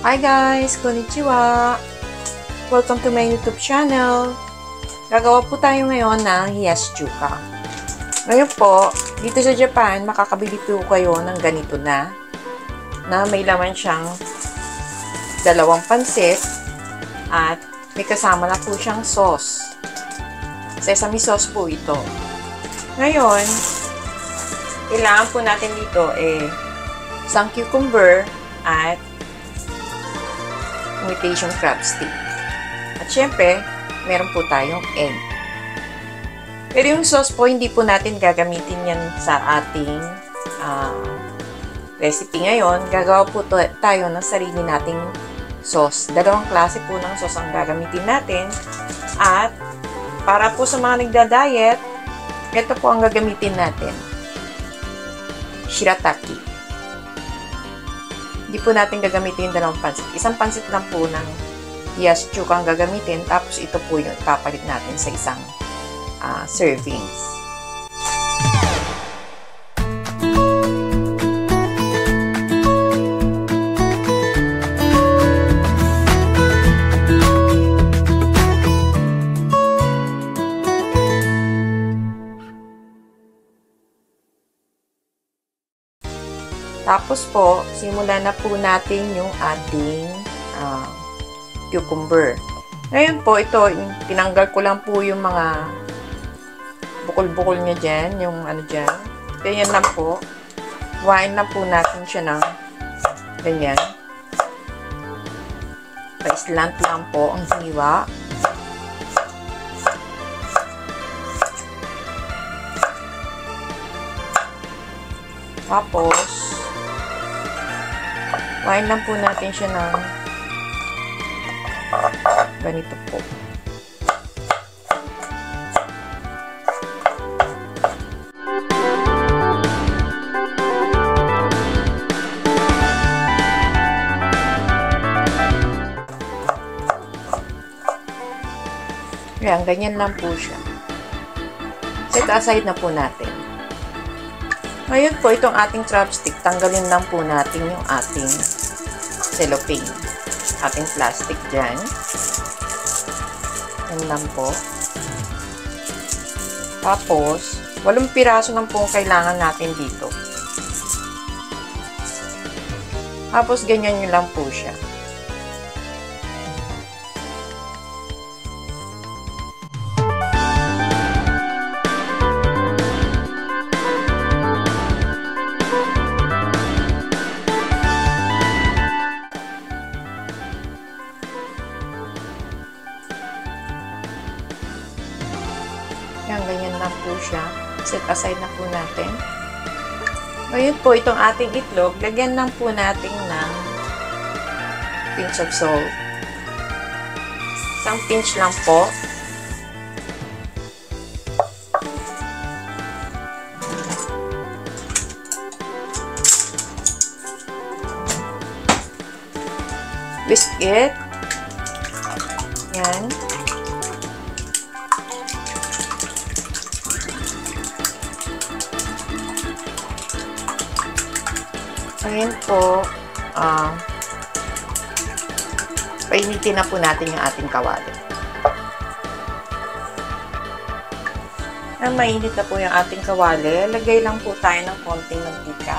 Hi guys! Konnichiwa! Welcome to my YouTube channel. Gagawa po tayo ngayon ng hiyaschuka. Ngayon po, dito sa Japan, makakabili po kayo ng ganito na may laman siyang 2 pansit at may kasama na po siyang sauce. Sesame sauce po ito. Ngayon, kailangan po natin dito isang cucumber at imitation crab stick. At syempre, meron po tayong egg. Pero yung sauce po, hindi po natin gagamitin yan sa ating recipe ngayon. Gagawa po tayo ng sarili nating sauce. 2 klase po ng sauce ang gagamitin natin. At para po sa mga nagda-diet, ito po ang gagamitin natin. Shirataki. Hindi po natin gagamitin yung 2 pansit. Isang pansit lang po ng hiyaschuka ang gagamitin. Tapos ito po yung ipapalit natin sa isang servings. Tapos po, simulan na po natin yung ating cucumber. Ngayon po, ito, tinanggal ko lang po yung mga bukol-bukol niya dyan, yung ano dyan. Ganyan lang po. Huwain lang po natin siya ng ganyan. Pa-slant lang po ang hiwa. Tapos, huwain lang po natin siya ng ganito po. Ayan, ganyan lang po siya. Set aside na po natin. Ngayon po, itong ating chopstick, tanggalin lang po natin yung ating cellophane. Ating plastic dyan. Yan lang po. Tapos, 8 piraso lang po kailangan natin dito. Tapos, ganyan nyo lang po siya. Yan, ganyan lang po siya. Set aside na po natin. Ngayon po, itong ating itlog, lagyan lang po natin ng pinch of salt. Isang pinch lang po. Whisk it. Yan. Ngayon po, painitin na po natin yung ating kawali. Mainit na po yung ating kawali. Lagay lang po tayo ng konting mantika.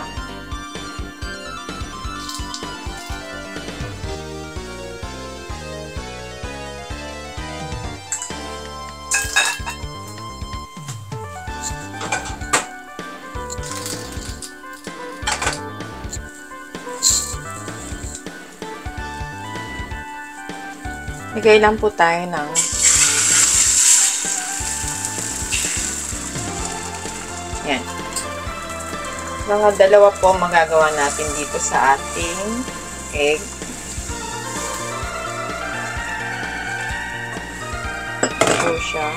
Lagay lang po tayo ng yan. Mga 2 po magagawa natin dito sa ating egg. Ito siya.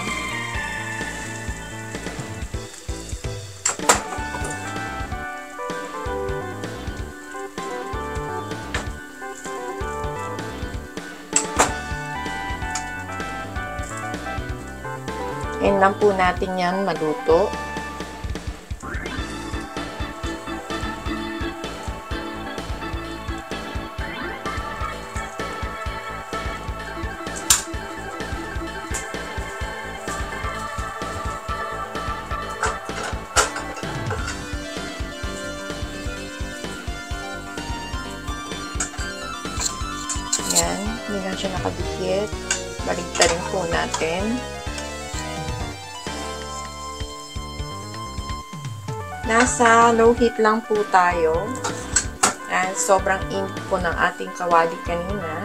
Yan lang po natin yan maluto. Yan, hindi lang siya nakadikit. Baligtarin po natin. Nasa low heat lang po tayo. And sobrang init po ng ating kawali kanina.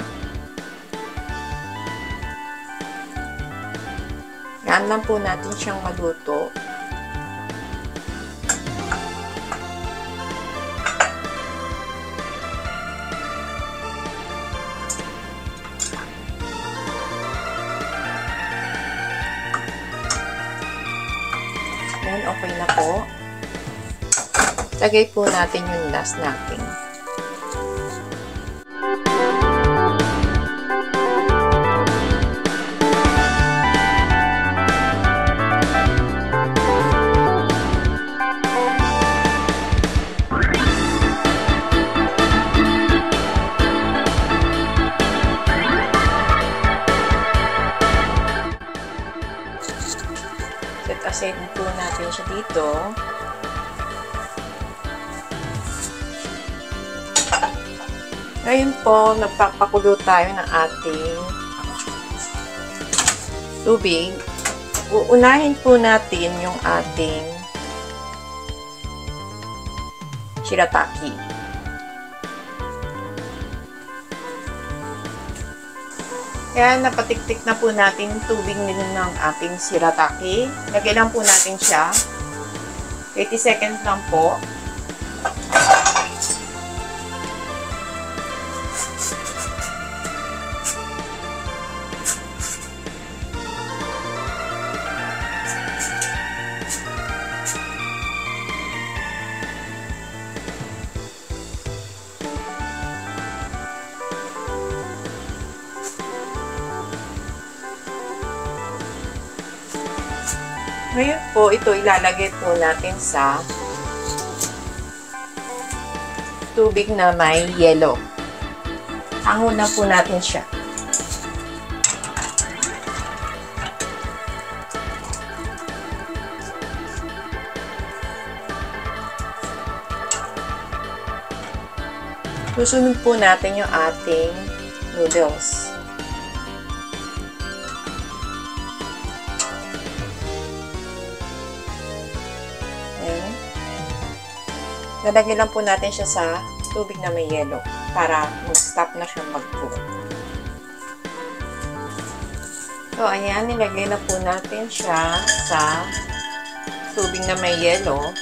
Yan lang po natin siyang maluto. Yan, okay na po. Lagay po natin yung last natin. Set aside po natin siya dito. Ngayon po, nagpapakulo tayo ng ating tubig. Uunahin po natin yung ating shirataki. Kaya napatiktik na po natin yung tubig nila ng ating shirataki. Lagay lang po natin siya. 30 seconds lang po. Ngayon po, ito ilalagay po natin sa tubig na may yelo. Hango na po natin siya. Susunod po natin yung ating noodles. Lalagay lang po natin siya sa tubig na may yelo para mag-stop na siya mag-cook. So, ayan, nilagay na po natin siya sa tubig na may yelo.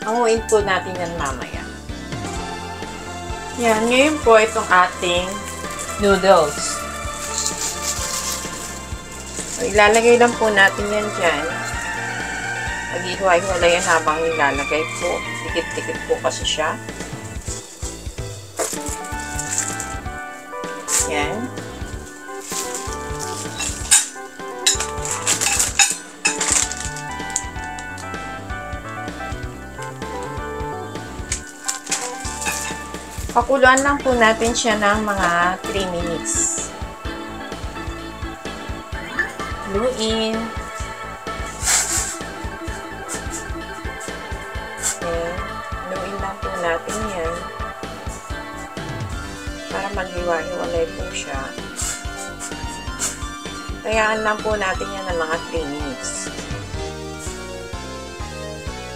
Hanguin po natin yan mamaya. Yan, ngayon po itong ating noodles. So, ilalagay lang po natin yan dyan. Nag-ihiwa-hiwala yan habang nilalagay po. Dikit-dikit po kasi siya. Yan. Pakuluan lang po natin siya ng mga 3 minutes. Haluin. Haluin lang po natin yan. Para maghiwa-hiwalay po siya. Tayaan lang po natin yan ng mga 3 minutes.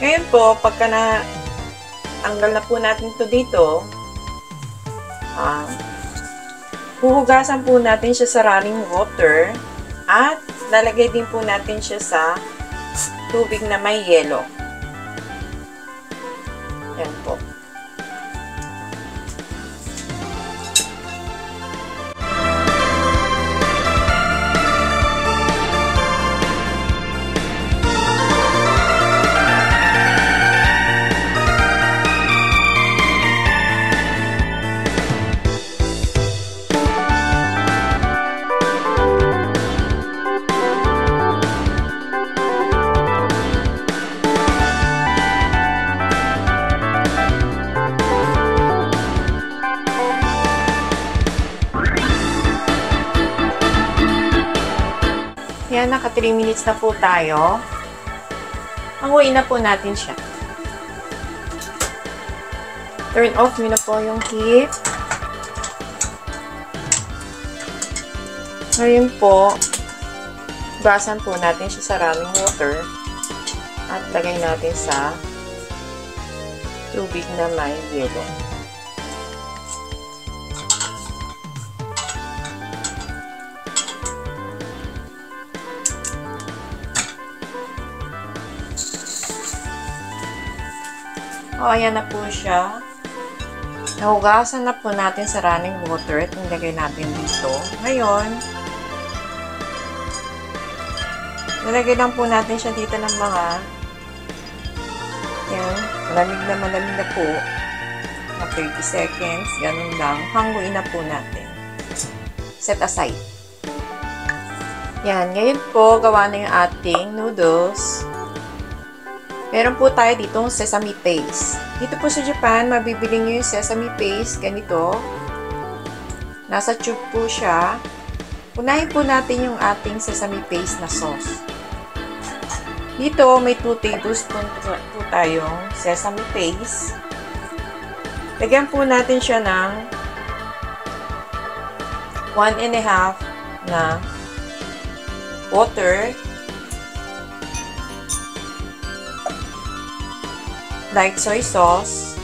Ngayon po, pagka tanggal na po natin ito dito, huhugasan po natin siya sa running water at lalagay din po natin siya sa tubig na may yelo. Yan po. Yan, naka 3 minutes na po tayo. Hanguin na po natin siya. Turn off nyo na po yung heat. Ngayon po, gasan po natin siya sa running water at lagay natin sa tubig na may yelo. O, ayan na po siya. Nahugasan na po natin sa running water at nilagay natin dito. Ngayon, nilagay lang po natin siya dito ng mga yan, malamig na po na 30 seconds, ganun lang. Hanguin na po natin. Set aside. Yan, ngayon po, gawa na yung ating noodles. Meron po tayo ditong sesame paste. Dito po sa Japan, mabibili nyo yung sesame paste, ganito. Nasa tube po siya. Unahin po natin yung ating sesame paste na sauce. Dito, may 2 tablespoon po tayong sesame paste. Lagyan po natin siya ng 1.5 na water. Light soy sauce.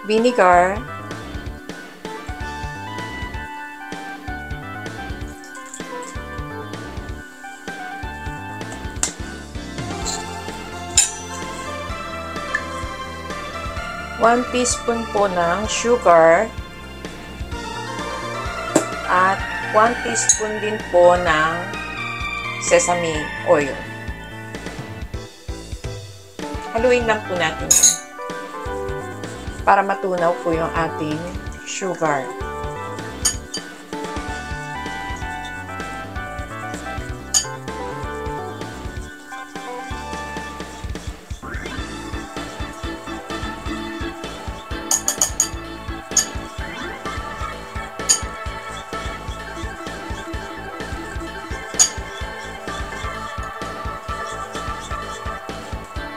Vinegar. One teaspoon po ng sugar. At 1 teaspoon din po ng sesame oil. Haluin lang po natin yan para matunaw po yung ating sugar.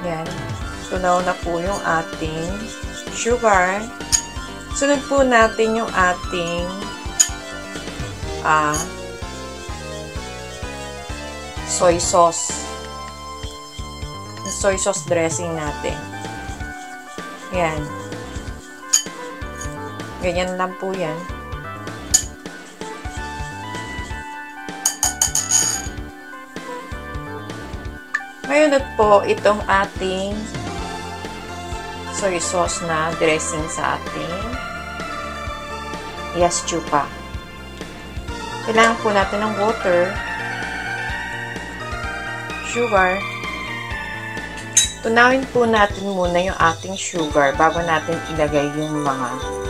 Yan. Tunaw na po yung ating sugar. Sunod po natin yung ating soy sauce. Yung soy sauce dressing natin. Yan. Ganyan lang po yan. Ngayon na po itong ating soy sauce na dressing sa ating yasyuka. Kailangan po natin ng water, sugar. Tunawin po natin muna yung ating sugar bago natin ilagay yung mga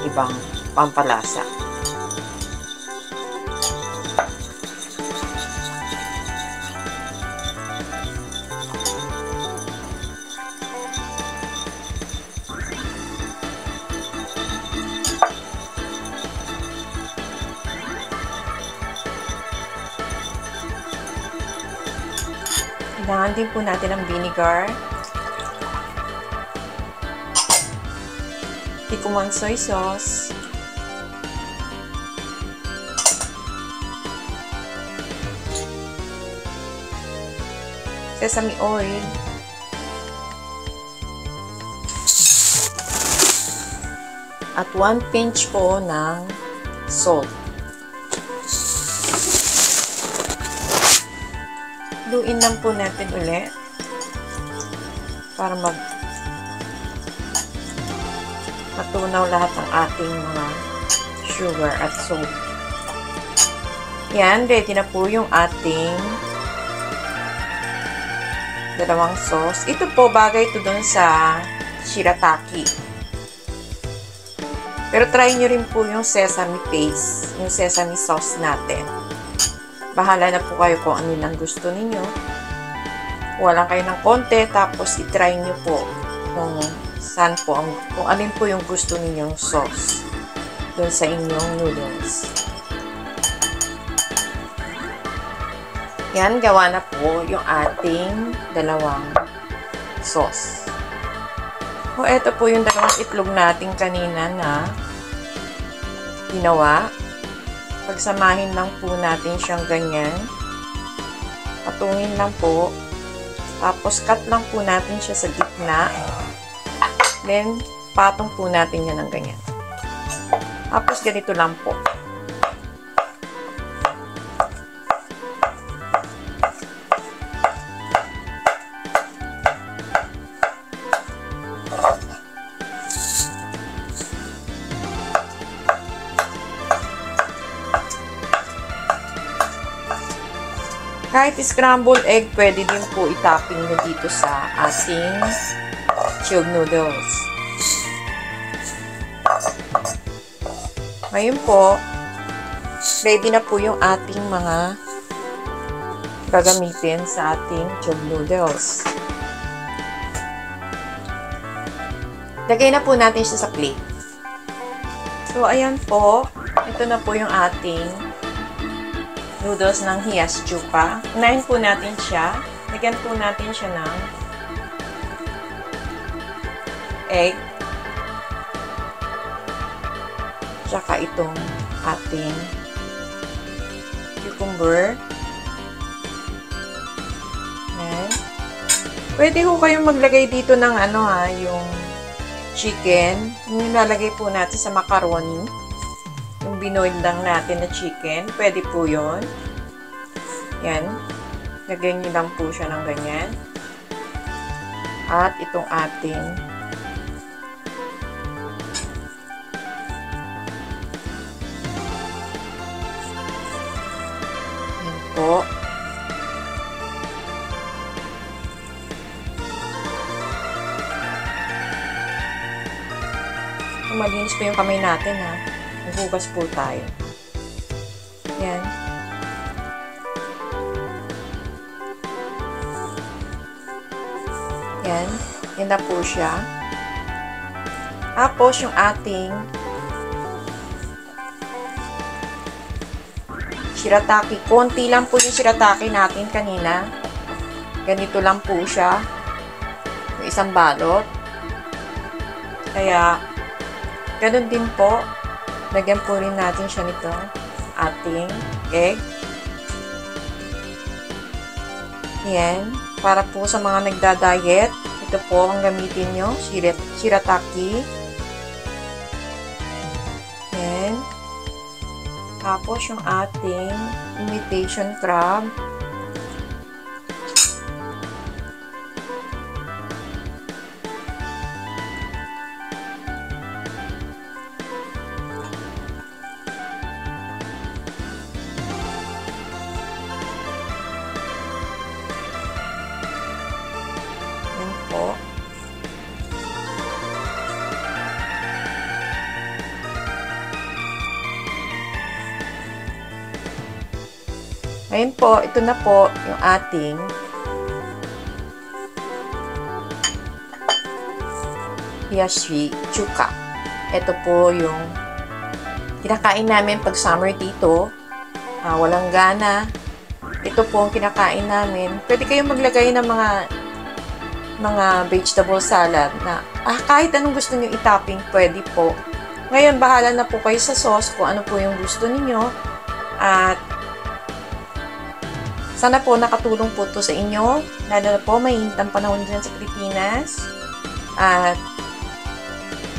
ibang pampalasa. Kailangan din po natin ng vinegar, tikumang soy sauce, sesame oil, at 1 pinch po ng salt. Haluin lang po natin ulit para matunaw lahat ng ating mga sugar at salt. Yan, ready na po yung ating dalawang sauce. Ito po, bagay ito dun sa shirataki. Pero try nyo rin po yung sesame paste, yung sesame sauce natin. Bahala na po kayo kung ano lang gusto ninyo. Kuha lang kayo ng konti, tapos i-try nyo po kung saan po, kung alin po yung gusto ninyong sauce dun sa inyong noodles. Yan, gawa na po yung ating dalawang sauce. O, eto po yung dalawang itlog natin kanina na ginawa. Pagsamahin lang po natin siyang ganyan. Patungin lang po. Tapos, cut lang po natin siya sa gitna. Then, patong po natin yan ng ganyan. Tapos, ganito lang po. Kahit scrambled egg, pwede din po itopping nyo dito sa ating chilled noodles. Ngayon po, ready na po yung ating mga gagamitin sa ating chilled noodles. Lagay na po natin siya sa plate. So, ayan po. Ito na po yung ating noodles ng Hiyas Chuka. Unahin po natin siya. Lagyan po natin siya ng egg. Tsaka itong ating cucumber. Ayan. Pwede po kayong maglagay dito ng yung chicken. Yung nilalagay po natin sa macaroni. Yung binoil lang natin na chicken. Pwede po yun. Yan. Lagyan nyo lang po siya ng ganyan. At itong ating yan po. Malinis po yung kamay natin, ha. Maghugas po tayo. Yan. Yan. Yan na po siya. Tapos, yung ating shirataki. Konti lang po yung shirataki natin kanina. Ganito lang po siya. Yung isang balot. Kaya, ganun din po. Lagyan po rin natin siya nito. Ating egg. Yan. Para po sa mga nagda-diet, ito po ang gamitin nyo. Shirataki. Yan. Tapos yung ating imitation crab. Po. Ngayon po, ito na po yung ating Hiyas Chuka. Ito po yung kinakain namin pag summer dito. Walang gana. Ito po ang kinakain namin. Pwede kayong maglagay ng mga vegetable salad na kahit anong gusto niyo i-topping, pwede po. Ngayon, bahala na po kayo sa sauce kung ano po yung gusto niyo. At sana po nakatulong po to sa inyo. Lalo na po, mainit ang panahon dyan sa Pilipinas. At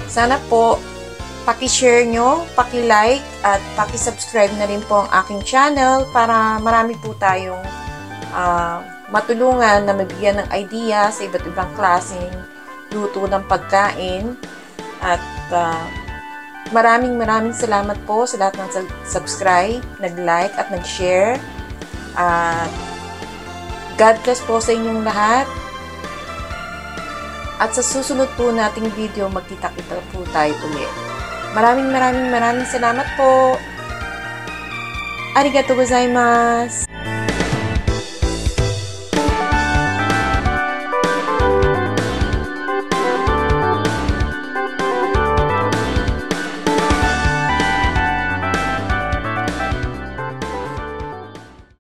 sana po, paki-share nyo, paki-like, at paki-subscribe na rin po ang aking channel para marami po tayong matulungan na mabigyan ng idea sa iba't ibang klaseng luto ng pagkain. At maraming salamat po sa lahat ng subscribe, nag-like at nag-share. God bless po sa inyong lahat. At sa susunod po nating video, magkita-kita po tayo ulit. Maraming salamat po. Arigatou gozaimasu.